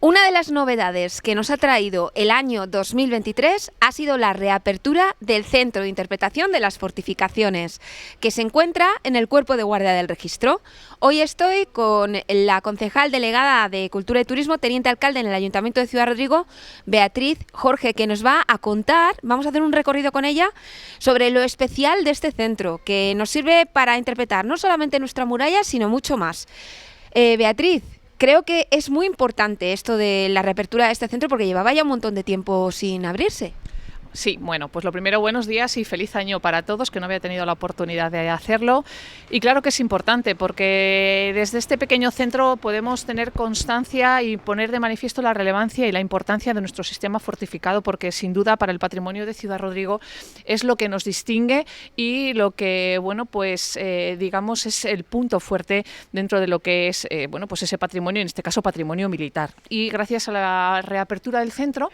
Una de las novedades que nos ha traído el año 2023 ha sido la reapertura del Centro de Interpretación de las Fortificaciones, que se encuentra en el Cuerpo de Guardia del Registro. Hoy estoy con la concejal delegada de Cultura y Turismo, teniente alcalde en el Ayuntamiento de Ciudad Rodrigo, Beatriz Jorge, que nos va a contar, vamos a hacer un recorrido con ella, sobre lo especial de este centro, que nos sirve para interpretar no solamente nuestra muralla, sino mucho más. Beatriz, creo que es muy importante esto de la reapertura de este centro porque llevaba ya un montón de tiempo sin abrirse. Sí, bueno, pues lo primero, buenos días y feliz año para todos, que no había tenido la oportunidad de hacerlo. Y claro que es importante porque desde este pequeño centro podemos tener constancia y poner de manifiesto la relevancia y la importancia de nuestro sistema fortificado, porque sin duda para el patrimonio de Ciudad Rodrigo es lo que nos distingue y lo que, bueno, pues digamos es el punto fuerte dentro de lo que es, bueno, pues ese patrimonio, en este caso patrimonio militar. Y gracias a la reapertura del centro,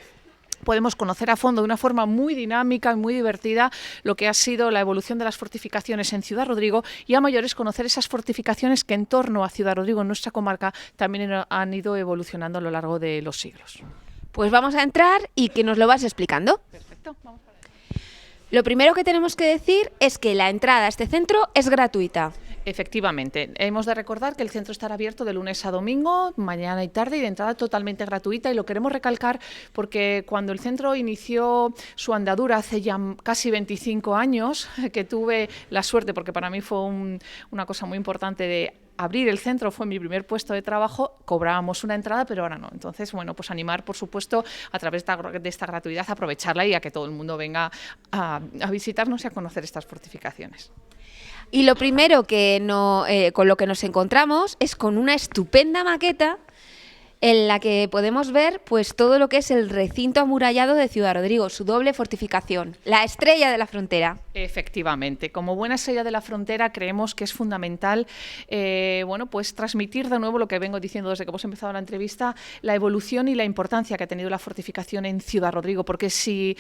podemos conocer a fondo de una forma muy dinámica y muy divertida lo que ha sido la evolución de las fortificaciones en Ciudad Rodrigo y a mayores conocer esas fortificaciones que en torno a Ciudad Rodrigo, en nuestra comarca, también han ido evolucionando a lo largo de los siglos. Pues vamos a entrar y que nos lo vas explicando. Perfecto, vamos para allá. Lo primero que tenemos que decir es que la entrada a este centro es gratuita. Efectivamente, hemos de recordar que el centro estará abierto de lunes a domingo, mañana y tarde, y de entrada totalmente gratuita, y lo queremos recalcar porque cuando el centro inició su andadura hace ya casi 25 años, que tuve la suerte, porque para mí fue una cosa muy importante de abrir el centro, fue mi primer puesto de trabajo, cobrábamos una entrada, pero ahora no. Entonces, bueno, pues animar, por supuesto, a través de esta gratuidad, a aprovecharla y a que todo el mundo venga a visitarnos y a conocer estas fortificaciones. Y lo primero que con lo que nos encontramos es con una estupenda maqueta en la que podemos ver pues todo lo que es el recinto amurallado de Ciudad Rodrigo, su doble fortificación, la estrella de la frontera. Efectivamente, como buena estrella de la frontera creemos que es fundamental bueno, pues transmitir de nuevo lo que vengo diciendo desde que hemos empezado la entrevista, la evolución y la importancia que ha tenido la fortificación en Ciudad Rodrigo, porque si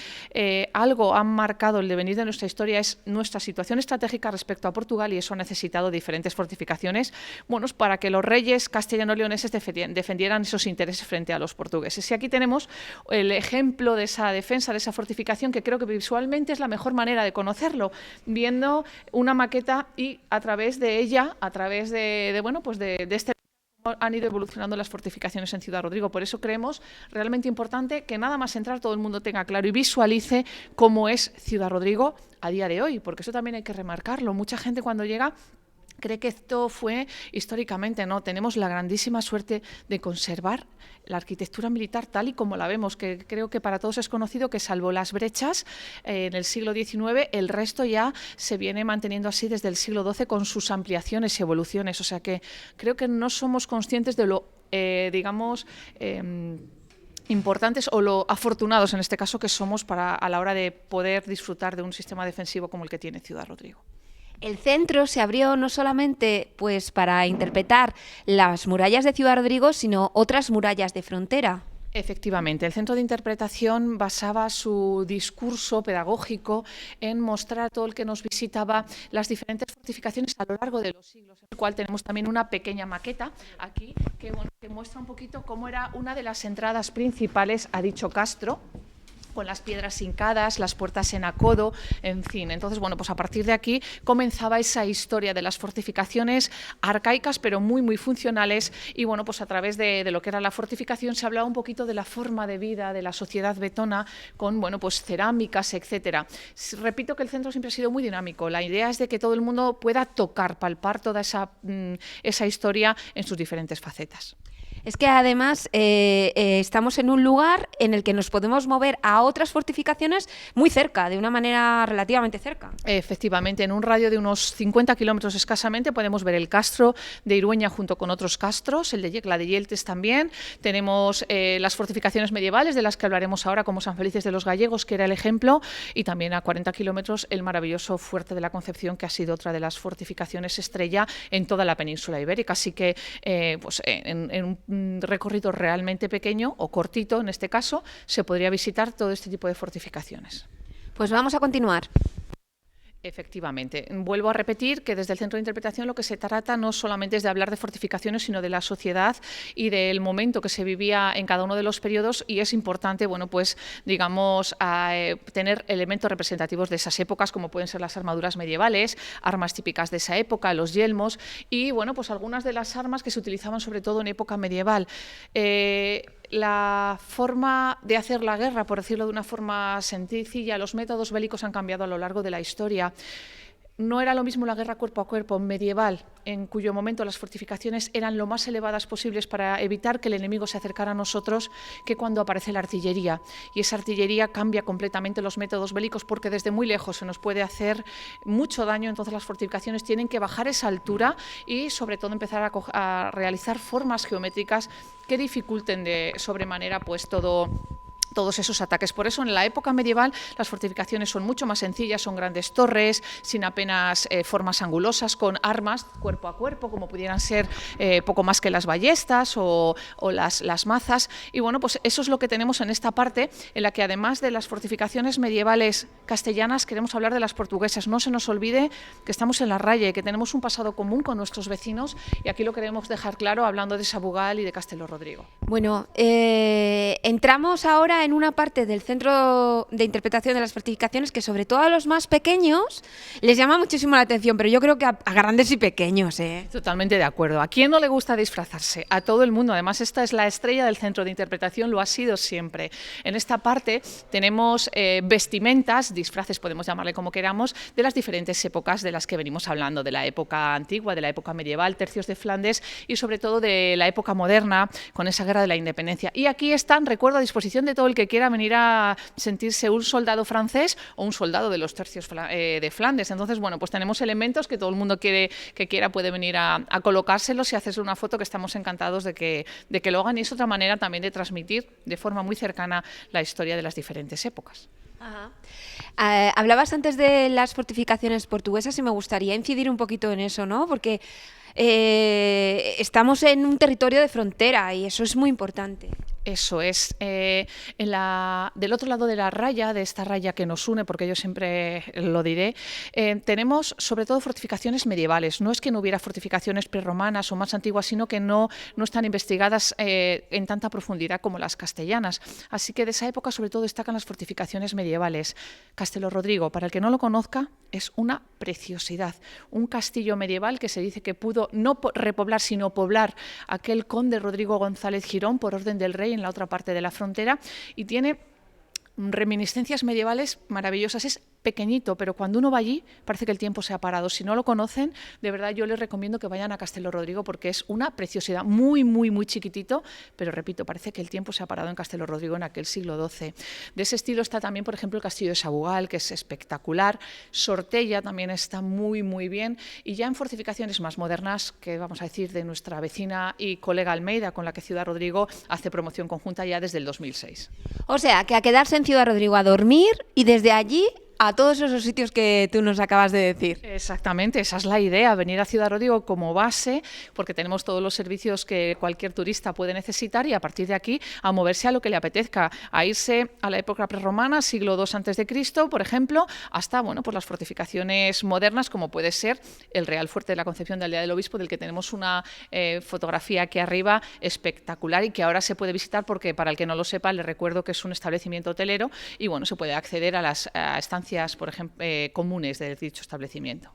algo ha marcado el devenir de nuestra historia es nuestra situación estratégica respecto a Portugal, y eso ha necesitado diferentes fortificaciones, bueno, para que los reyes castellano-leoneses defendieran esos intereses frente a los portugueses. Y aquí tenemos el ejemplo de esa defensa, de esa fortificación, que creo que visualmente es la mejor manera de conocerlo, viendo una maqueta y a través de ella, a través de bueno, pues de este han ido evolucionando las fortificaciones en Ciudad Rodrigo. Por eso creemos realmente importante que nada más entrar todo el mundo tenga claro y visualice cómo es Ciudad Rodrigo a día de hoy, porque eso también hay que remarcarlo. Mucha gente cuando llega cree que esto fue históricamente, no, tenemos la grandísima suerte de conservar la arquitectura militar tal y como la vemos, que creo que para todos es conocido que salvo las brechas en el siglo XIX, el resto ya se viene manteniendo así desde el siglo XII con sus ampliaciones y evoluciones, o sea que creo que no somos conscientes de lo, digamos, importantes o lo afortunados en este caso que somos a la hora de poder disfrutar de un sistema defensivo como el que tiene Ciudad Rodrigo. El centro se abrió no solamente pues, para interpretar las murallas de Ciudad Rodrigo, sino otras murallas de frontera. Efectivamente, el centro de interpretación basaba su discurso pedagógico en mostrar a todo el que nos visitaba las diferentes fortificaciones a lo largo de los siglos, en el cual tenemos también una pequeña maqueta aquí que, bueno, que muestra un poquito cómo era una de las entradas principales a dicho castro, con las piedras hincadas, las puertas en acodo, en fin. Entonces, bueno, pues a partir de aquí comenzaba esa historia de las fortificaciones arcaicas, pero muy, muy funcionales. Y bueno, pues a través de lo que era la fortificación se hablaba un poquito de la forma de vida de la sociedad vetona con, bueno, pues cerámicas, etcétera. Repito que el centro siempre ha sido muy dinámico. La idea es de que todo el mundo pueda tocar, palpar toda esa historia en sus diferentes facetas. Es que además estamos en un lugar en el que nos podemos mover a otras fortificaciones muy cerca, de una manera relativamente cerca. Efectivamente, en un radio de unos 50 kilómetros escasamente podemos ver el castro de Irueña junto con otros castros, la de Yeltes también. Tenemos las fortificaciones medievales de las que hablaremos ahora, como San Felices de los Gallegos, que era el ejemplo, y también a 40 kilómetros el maravilloso Fuerte de la Concepción, que ha sido otra de las fortificaciones estrella en toda la península ibérica. Así que pues, en un recorrido realmente pequeño o cortito, en este caso, se podría visitar todo este tipo de fortificaciones. Pues vamos a continuar. Efectivamente. Vuelvo a repetir que desde el Centro de Interpretación lo que se trata no solamente es de hablar de fortificaciones, sino de la sociedad y del momento que se vivía en cada uno de los periodos, y es importante, bueno, pues digamos, tener elementos representativos de esas épocas, como pueden ser las armaduras medievales, armas típicas de esa época, los yelmos y, bueno, pues algunas de las armas que se utilizaban sobre todo en época medieval. La forma de hacer la guerra, por decirlo de una forma sencilla, los métodos bélicos han cambiado a lo largo de la historia. No era lo mismo la guerra cuerpo a cuerpo medieval, en cuyo momento las fortificaciones eran lo más elevadas posibles para evitar que el enemigo se acercara a nosotros, que cuando aparece la artillería. Y esa artillería cambia completamente los métodos bélicos porque desde muy lejos se nos puede hacer mucho daño, entonces las fortificaciones tienen que bajar esa altura y sobre todo empezar a realizar formas geométricas que dificulten de sobremanera pues todos esos ataques. Por eso en la época medieval las fortificaciones son mucho más sencillas, son grandes torres, sin apenas formas angulosas, con armas cuerpo a cuerpo, como pudieran ser poco más que las ballestas o las mazas. Y bueno, pues eso es lo que tenemos en esta parte, en la que además de las fortificaciones medievales castellanas, queremos hablar de las portuguesas. No se nos olvide que estamos en la raya y que tenemos un pasado común con nuestros vecinos, y aquí lo queremos dejar claro hablando de Sabugal y de Castelo Rodrigo. Bueno, entramos ahora en una parte del Centro de Interpretación de las Fortificaciones que sobre todo a los más pequeños les llama muchísimo la atención, pero yo creo que a grandes y pequeños. Totalmente de acuerdo. ¿A quién no le gusta disfrazarse? A todo el mundo. Además, esta es la estrella del Centro de Interpretación, lo ha sido siempre. En esta parte tenemos vestimentas, disfraces, podemos llamarle como queramos, de las diferentes épocas de las que venimos hablando, de la época antigua, de la época medieval, tercios de Flandes y sobre todo de la época moderna, con esa guerra de la independencia. Y aquí están, recuerdo, a disposición de todo el que quiera venir a sentirse un soldado francés o un soldado de los tercios de Flandes. Entonces, bueno, pues tenemos elementos que todo el mundo que quiera puede venir a colocárselos y hacerse una foto, que estamos encantados de que lo hagan, y es otra manera también de transmitir de forma muy cercana la historia de las diferentes épocas. Ajá. Hablabas antes de las fortificaciones portuguesas y me gustaría incidir un poquito en eso, ¿no? Porque estamos en un territorio de frontera y eso es muy importante. Eso es. Del otro lado de la raya, de esta raya que nos une, porque yo siempre lo diré, tenemos sobre todo fortificaciones medievales. No es que no hubiera fortificaciones prerromanas o más antiguas, sino que no están investigadas en tanta profundidad como las castellanas. Así que de esa época sobre todo destacan las fortificaciones medievales. Castelo Rodrigo, para el que no lo conozca, es una preciosidad. Un castillo medieval que se dice que pudo no repoblar, sino poblar aquel conde Rodrigo González Girón por orden del rey en la otra parte de la frontera, y tiene reminiscencias medievales maravillosas. Es pequeñito, pero cuando uno va allí parece que el tiempo se ha parado. Si no lo conocen, de verdad yo les recomiendo que vayan a Castelo Rodrigo porque es una preciosidad, muy, muy, muy chiquitito, pero repito, parece que el tiempo se ha parado en Castelo Rodrigo en aquel siglo XII. De ese estilo está también, por ejemplo, el castillo de Sabugal, que es espectacular. Sortella también está muy, muy bien. Y ya en fortificaciones más modernas, que vamos a decir de nuestra vecina y colega Almeida, con la que Ciudad Rodrigo hace promoción conjunta ya desde el 2006. O sea, que a quedarse en Ciudad Rodrigo a dormir y desde allí a todos esos sitios que tú nos acabas de decir. Exactamente, esa es la idea, venir a Ciudad Rodrigo como base, porque tenemos todos los servicios que cualquier turista puede necesitar, y a partir de aquí a moverse a lo que le apetezca, a irse a la época prerromana, siglo II a.C., por ejemplo, hasta pues las fortificaciones modernas, como puede ser el Real Fuerte de la Concepción de Aldea del Obispo, del que tenemos una fotografía aquí arriba espectacular y que ahora se puede visitar, porque para el que no lo sepa, le recuerdo que es un establecimiento hotelero y se puede acceder a las estancias, por ejemplo, comunes de dicho establecimiento.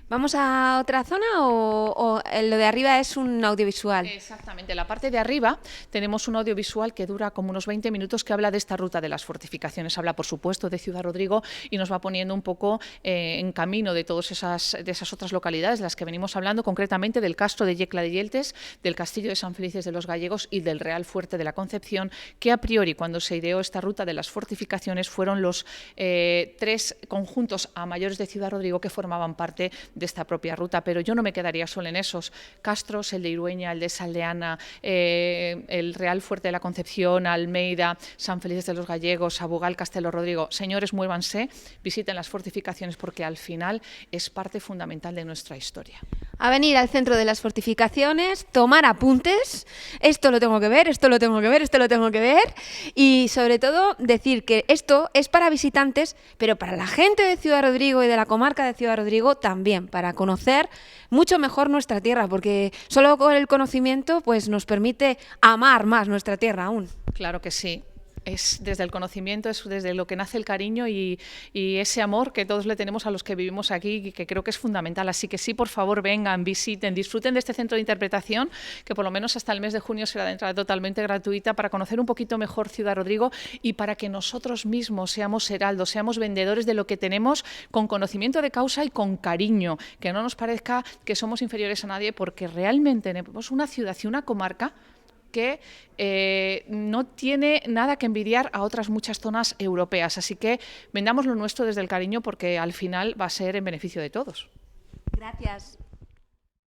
¿Vamos a otra zona o lo de arriba es un audiovisual? Exactamente, en la parte de arriba tenemos un audiovisual que dura como unos 20 minutos, que habla de esta ruta de las fortificaciones. Habla, por supuesto, de Ciudad Rodrigo y nos va poniendo un poco en camino de todas esas otras localidades de las que venimos hablando, concretamente del Castro de Yecla de Yeltes, del Castillo de San Felices de los Gallegos y del Real Fuerte de la Concepción, que a priori, cuando se ideó esta ruta de las fortificaciones, fueron los 3 conjuntos a mayores de Ciudad Rodrigo que formaban parte de esta propia ruta, pero yo no me quedaría solo en esos castros, el de Irueña, el de Saldeana, el Real Fuerte de la Concepción, Almeida, San Felices de los Gallegos, Sabugal, Castelo Rodrigo. Señores, muévanse, visiten las fortificaciones porque al final es parte fundamental de nuestra historia. A venir al centro de las fortificaciones, tomar apuntes, esto lo tengo que ver, esto lo tengo que ver, esto lo tengo que ver, y sobre todo decir que esto es para visitantes, pero para la gente de Ciudad Rodrigo y de la comarca de Ciudad Rodrigo también, para conocer mucho mejor nuestra tierra, porque solo con el conocimiento pues nos permite amar más nuestra tierra aún. Claro que sí. Es desde el conocimiento, es desde lo que nace el cariño y ese amor que todos le tenemos a los que vivimos aquí y que creo que es fundamental. Así que sí, por favor, vengan, visiten, disfruten de este centro de interpretación, que por lo menos hasta el mes de junio será de entrada totalmente gratuita, para conocer un poquito mejor Ciudad Rodrigo y para que nosotros mismos seamos heraldos, seamos vendedores de lo que tenemos con conocimiento de causa y con cariño, que no nos parezca que somos inferiores a nadie, porque realmente tenemos una ciudad y una comarca que no tiene nada que envidiar a otras muchas zonas europeas. Así que vendamos lo nuestro desde el cariño, porque al final va a ser en beneficio de todos. Gracias.